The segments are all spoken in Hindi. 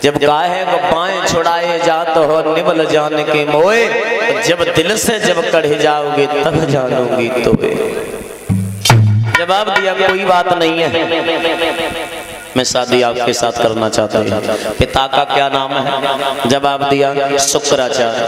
जब काहे को बाएं छुड़ाए जात हो निबल जान के मोए, जब दिल से जब कढ़े जाओगे तब जानोगी तुम्हें। जवाब दिया कोई बात नहीं है, मैं शादी आपके साथ करना चाहता हूँ। पिता का क्या नाम है? जवाब दिया शुक्राचार्य।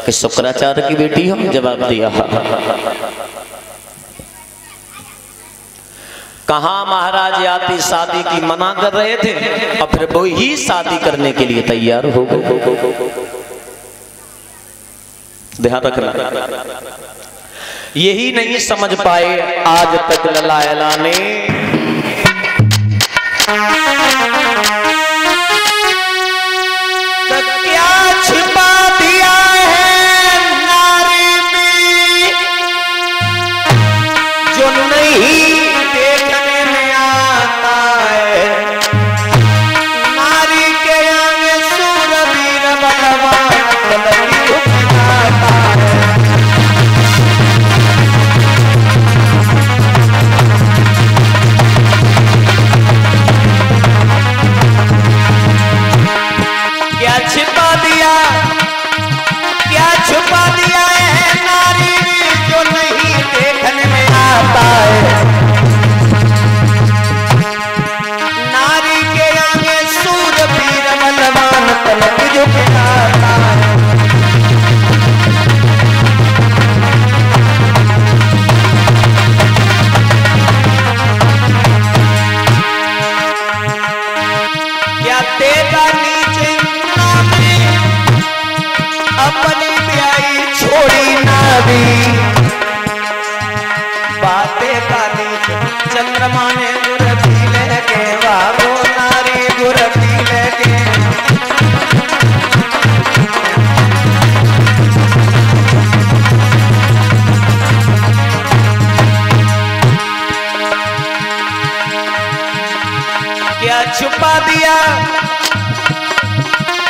कि शुक्राचार्य की बेटी हो? जवाब दिया हाँ। कहाँ महाराज याती शादी की मना कर रहे थे और फिर वो ही शादी करने के लिए तैयार हो गए। ध्यान रखना, यही नहीं समझ पाए आज तक ललायला ने तो क्या छिपा दिया है नारी में जो नहीं देखने में आता है। नारी के आगे सूरवीर बलवान आता है। छिपा दिया, क्या छुपा दिया है नारी जो नहीं देखने में आता है। नारी के आगे सूरवीर बलवान तलक झुक आता है। क्या तेरा नीचे अपनी ब्याई छोड़ी नारी, बातें काली चंद्रमा ने गुरती लेके वागो नारी गुरती लेके। क्या छुपा दिया,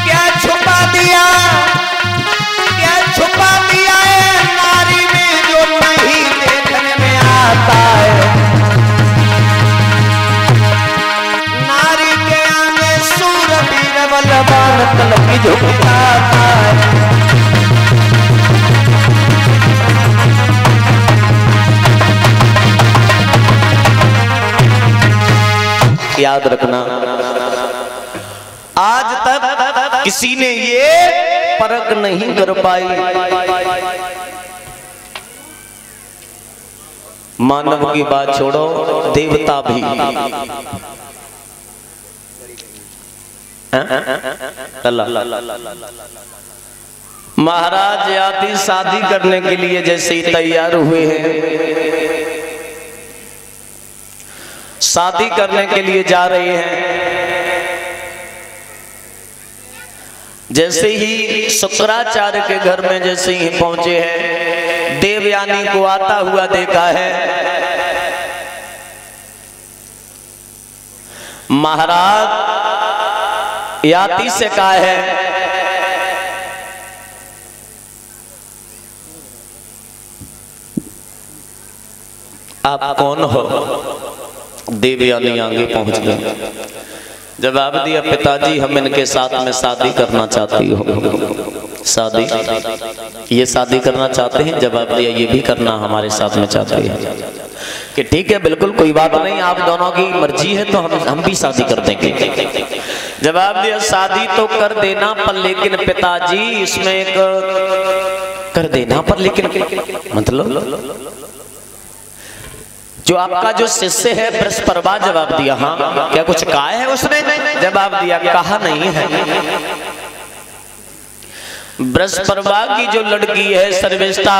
क्या छुपा दिया, छुपा दिया है नारी में जो नहीं देखने में आता है। नारी के आगे सूरवीर बलवान तलक झुक आता है। याद रखना, आज तक किसी ने ये परख नहीं कर पाई मानव की बात छोड़ो, देवता भी महाराज याती शादी करने के लिए जैसे ही तैयार हुए हैं, शादी करने के लिए जा रहे हैं, जैसे ही शुक्राचार्य के घर में जैसे ही पहुंचे हैं, देवयानी को आता हुआ देखा है। महाराज याती से कहा है आप कौन हो? देवयानी आगे पहुंच गए। जवाब दिया पिताजी हम इनके साथ में शादी करना चाहती हो। शादी, ये शादी करना चाहते हैं? जवाब दिया ये भी करना हमारे साथ में चाहते हैं। कि ठीक है बिल्कुल कोई बात नहीं, आप दोनों की मर्जी है तो हम भी शादी कर देंगे। जवाब दिया शादी तो कर देना पर लेकिन पिताजी इसमें एक कर देना पर लेकिन मतलब जो आपका जो शिष्य है बृहस्पति। जवाब दिया हाँ। क्या कुछ कहा है उसने? जवाब दिया कहा नहीं है। बृहस्पति की जो लड़की है सर्विष्ठा,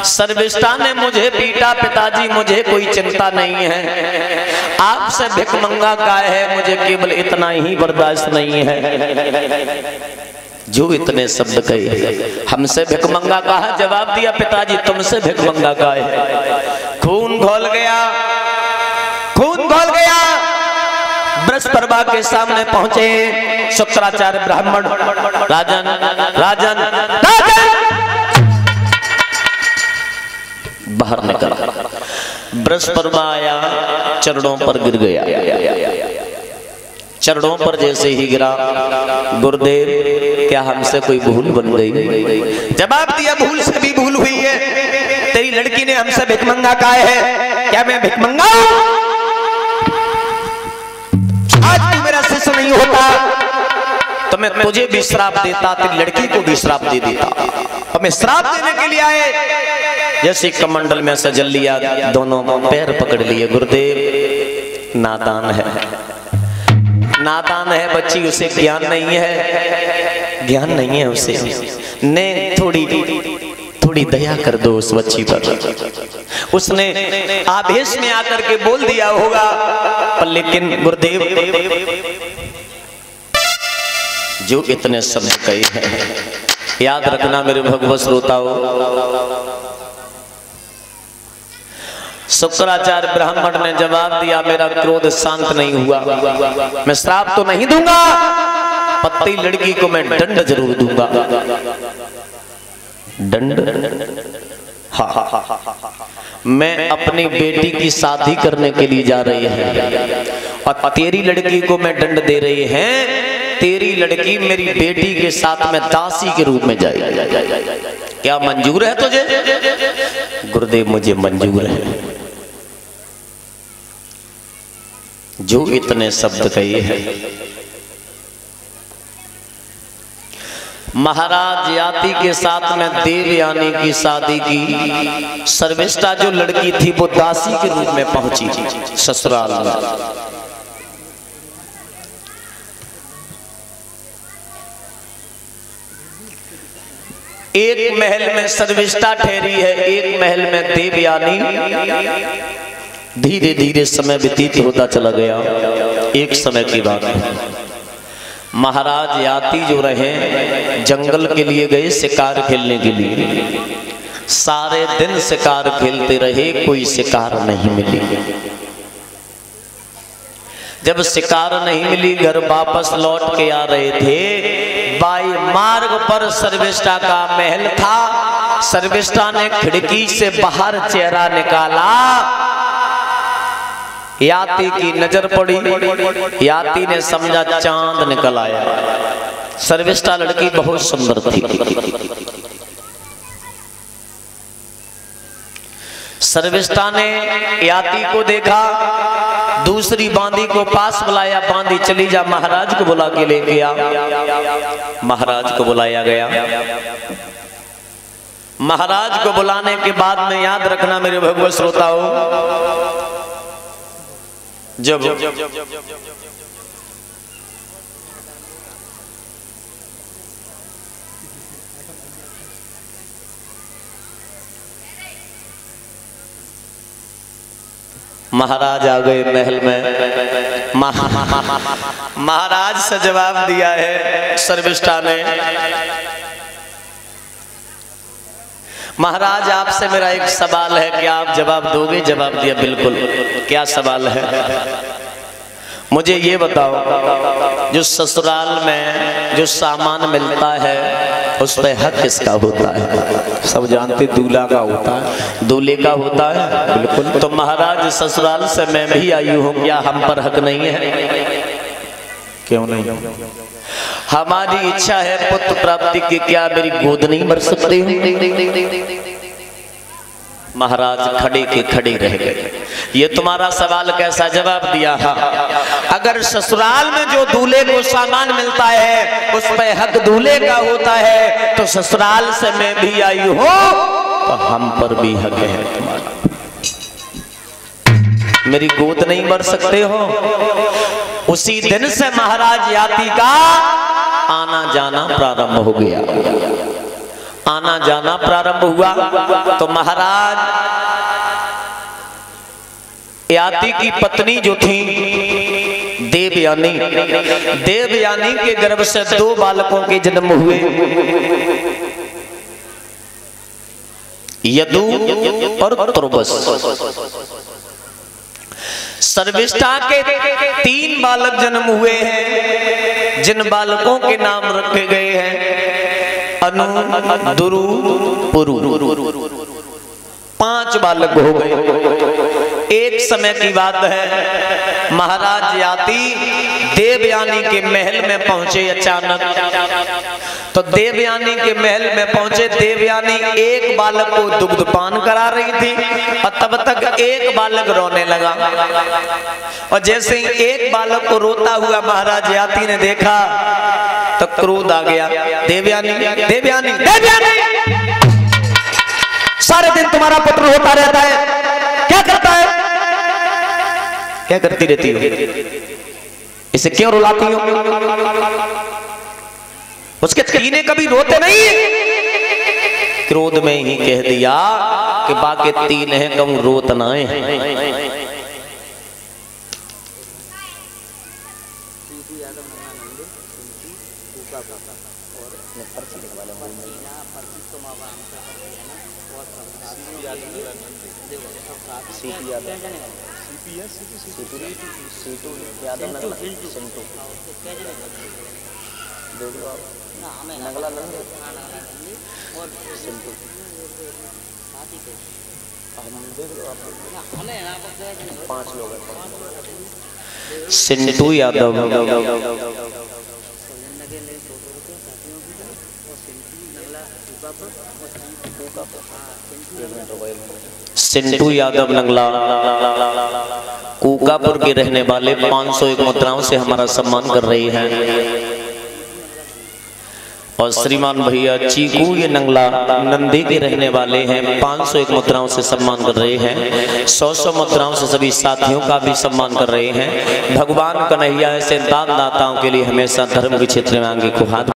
सर्विष्ठा ने मुझे पीटा पिताजी, मुझे कोई चिंता नहीं है। आपसे भिखमंगा का है, मुझे केवल इतना ही बर्दाश्त नहीं है। जो इतने शब्द कहे, हमसे भिखमंगा कहा। जवाब दिया पिताजी तुमसे भिखमंगा का है। खून घोल गया, खून घोल गया। बृहस्पति के सामने पहुंचे शुक्राचार्य ब्राह्मण। राजन राजन राजन बाहर निकला। बृहस्पति आया, चरणों पर गिर गया। चरणों पर जैसे ही गिरा, गुरुदेव क्या हमसे कोई भूल बन गई? जवाब दिया, भूल से भी भूल हुई है। तेरी लड़की ने हमसे भिखमंगा कहा है। क्या मैं भिखमंगा हूं? आज तू मेरा शिष्य नहीं होता तो मैं तुझे भी श्राप देता, तेरी लड़की को भी श्राप दे देता। और मैं श्राप देने के लिए आए, जैसे कमंडल में से जल लिया, दोनों पैर पकड़ लिए। गुरुदेव नादान है, नादान है बच्ची, उसे ज्ञान नहीं है, ज्ञान नहीं है उसे। ने थोड़ी दया कर दो उस बच्ची पर। उसने आवेश में आकर के बोल दिया होगा, पर लेकिन गुरुदेव जो इतने शब्द कहे हैं, याद रखना मेरे भगवत श्रोताओ। शुक्राचार्य ब्राह्मण ने जवाब दिया, मेरा क्रोध शांत नहीं हुआ, मैं श्राप तो नहीं दूंगा, पत्ती लड़की को मैं दंड जरूर दूंगा। दंड? हाँ, मैं अपनी बेटी की शादी करने के लिए जा रही है और तेरी लड़की को मैं दंड दे रही है। तेरी लड़की मेरी बेटी के साथ में दासी के रूप में जाएगी। क्या मंजूर है तुझे? गुरुदेव मुझे मंजूर है। जो इतने शब्द कहे हैं, महाराज याति के साथ में देवयानी की शादी की। सर्विष्ठा जो लड़की थी वो दासी के रूप में पहुंची ससुराल में। एक महल में सर्विष्ठा ठहरी है, एक महल में देवयानी। धीरे धीरे समय व्यतीत होता चला गया। एक समय की बात है, महाराज याति जो रहे जंगल के लिए गए शिकार खेलने के लिए। सारे दिन शिकार खेलते रहे, कोई शिकार नहीं मिली। जब शिकार नहीं मिली, घर वापस लौट के आ रहे थे, बाई मार्ग पर सर्विष्ठा का महल था। सर्विष्ठा ने खिड़की से बाहर चेहरा निकाला, याति की नजर पड़ी। याति ने समझा चांद निकल आया। सर्विष्ठा लड़की बहुत सुंदर थी। सर्विष्ठा ने याति को देखा, दूसरी बांदी को पास बुलाया। बांदी चली जा, महाराज को बुला के लेके आ। महाराज को बुलाया गया। महाराज को बुलाने के बाद में याद रखना मेरे भगवत श्रोताओ, जब महाराज आ गए महल में। महाराज से जवाब दिया है सर्विष्ठा ने, महाराज आपसे मेरा एक सवाल है, क्या आप जवाब दोगे? जवाब दिया, बिल्कुल। क्या सवाल है? मुझे ये बताओ, जो ससुराल में जो सामान मिलता है उस पर हक किसका होता है? सब जानते दूल्हा का होता है। दूल्हे का होता है, बिल्कुल। तो महाराज ससुराल से मैं भी आई हूँ, क्या हम पर हक नहीं है? क्यों नहीं? हमारी इच्छा है पुत्र प्राप्ति की, क्या मेरी गोद नहीं भर सकते हो? महाराज खड़े के खड़े रह गए। ये तुम्हारा सवाल कैसा? जवाब दिया, हाँ, अगर ससुराल में जो दूल्हे को सामान मिलता है उस पर हक दूल्हे का होता है, तो ससुराल से मैं भी आई हूं तो हम पर भी हक है तुम्हारा। मेरी गोद नहीं भर सकते हो? उसी दिन से महाराज याति का आना जाना प्रारंभ हो गया। आना जाना प्रारंभ हुआ तो महाराज याति की पत्नी जो थी देवयानी, देवयानी के गर्भ से 2 बालकों के जन्म हुए, यदु और तुर्बस। सर्विष्ठा के 3 बालक जन्म हुए हैं, जिन बालकों के नाम रखे गए हैं अनु, दुरु, पुरु। 5 बालक हो गए। एक समय की बात है, महाराज याति देवयानी के महल में पहुंचे अचानक। तो देवयानी के महल में पहुंचे, देवयानी एक बालक को दुग्धपान करा रही थी और तब तक एक बालक रोने लगा। और जैसे ही एक बालक को रोता हुआ महाराज याति ने देखा तो क्रोध आ गया। देवयानी देवयानी देवयानी, सारे दिन तुम्हारा पुत्र रोता रहता है, क्या करता है, क्या करती रहती हो, इसे क्यों रुलाती हो? उसके तीने कभी रोते नहीं। क्रोध में ही कह दिया कि बाकी तीन है, कम रोत ना है। सिंटू यादव, सिंटू यादव नंगला कूकापुर के रहने वाले 501 मुद्राओं से हमारा सम्मान कर रही हैं। और श्रीमान भैया चीकू ये नंगला नंदी के रहने वाले हैं, 501 मुद्राओं से सम्मान कर रहे हैं। 100 मुद्राओं से सभी साथियों का भी सम्मान कर रहे हैं। भगवान कन्हैया ऐसे दान दाताओं के लिए हमेशा धर्म के क्षेत्र में आगे को हाथ